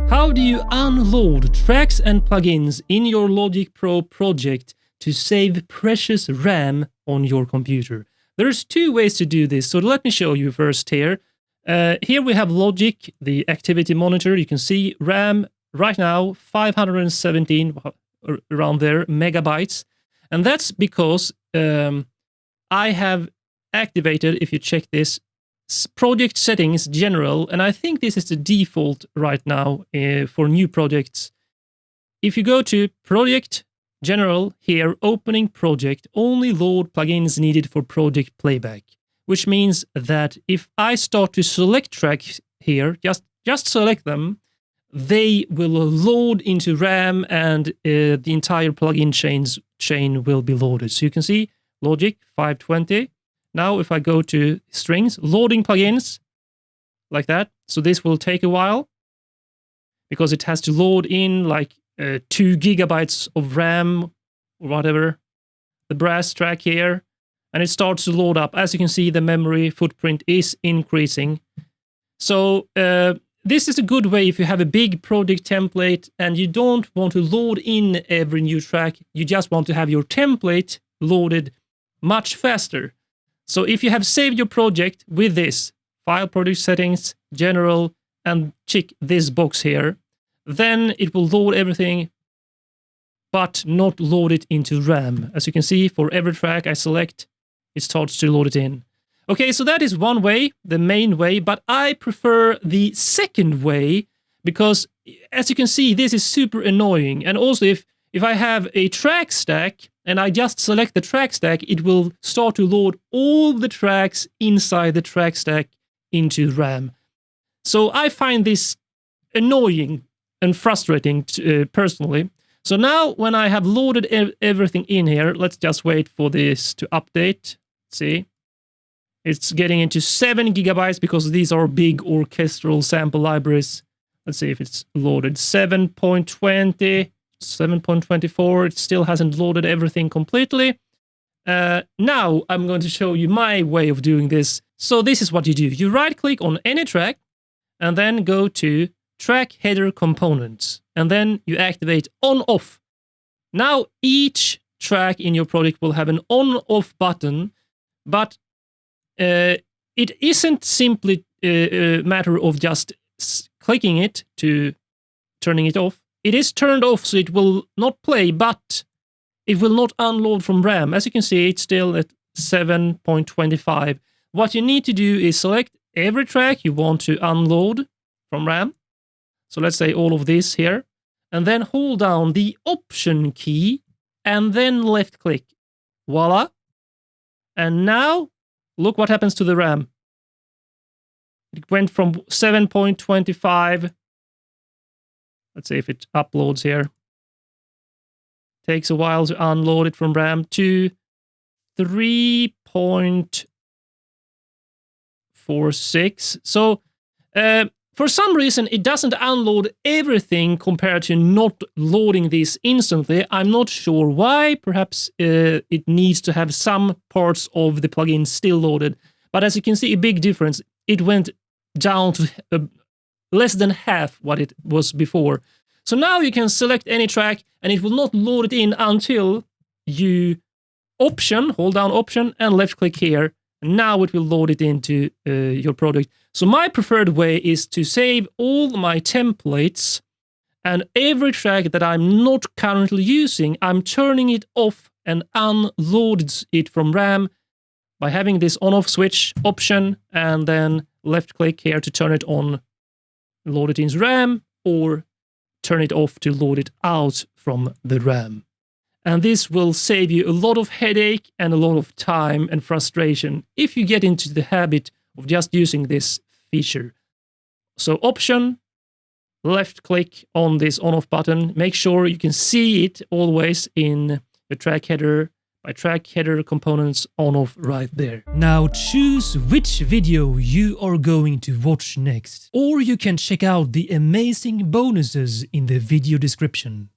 How do you unload tracks and plugins in your Logic Pro project to save precious RAM on your computer? There's two ways to do this, so let me show you first here. Here we have Logic, the activity monitor. You can see RAM right now, 517, around there, megabytes. And that's because I have activated, if you check this, project settings general, and I think this is the default right now for new projects. If you go to project general here, opening project, only load plugins needed for project playback, which means that if I start to select tracks here, just select them, they will load into RAM and the entire plugin chain will be loaded. So you can see Logic 520. Now, if I go to strings, loading plugins, like that. So this will take a while because it has to load in like 2 gigabytes of RAM or whatever, the brass track here, and it starts to load up. As you can see, the memory footprint is increasing. So this is a good way if you have a big project template and you don't want to load in every new track. You just want to have your template loaded much faster. So if you have saved your project with this, file project settings, general, and check this box here, then it will load everything, but not load it into RAM. As you can see, for every track I select, it starts to load it in. Okay, so that is one way, the main way, but I prefer the second way because, as you can see, this is super annoying. And also, if I have a track stack and I just select the track stack, it will start to load all the tracks inside the track stack into RAM. So I find this annoying and frustrating personally. So now when I have loaded everything in here, let's just wait for this to update. See, it's getting into 7 gigabytes because these are big orchestral sample libraries. Let's see if it's loaded. 7.20. 7.24, it still hasn't loaded everything completely. Now I'm going to show you my way of doing this. So this is what you do. You right click on any track and then go to track header components and then you activate on off. Now each track in your project will have an on off button, but it isn't simply a matter of just clicking it to turning it off. It is turned off, so it will not play, but it will not unload from RAM. As you can see, it's still at 7.25. What you need to do is select every track you want to unload from RAM. So let's say all of this here. And then hold down the Option key and then left click. Voila. And now, look what happens to the RAM. It went from 7.25. Let's see if it uploads here. Takes a while to unload it from RAM to 3.46. So for some reason, it doesn't unload everything compared to not loading this instantly. I'm not sure why. Perhaps it needs to have some parts of the plugin still loaded. But as you can see, a big difference. It went down to less than half what it was before. So now you can select any track and it will not load it in until you hold down Option and left click here. Now it will load it into your project. So my preferred way is to save all my templates and every track that I'm not currently using, I'm turning it off and unloads it from RAM by having this on-off switch option and then left click here to turn it on, load it into RAM, or turn it off to load it out from the RAM. And this will save you a lot of headache and a lot of time and frustration if you get into the habit of just using this feature. So Option, left click on this on-off button. Make sure you can see it always in the track header by track header components on-off right there. Now choose which video you are going to watch next, or you can check out the amazing bonuses in the video description.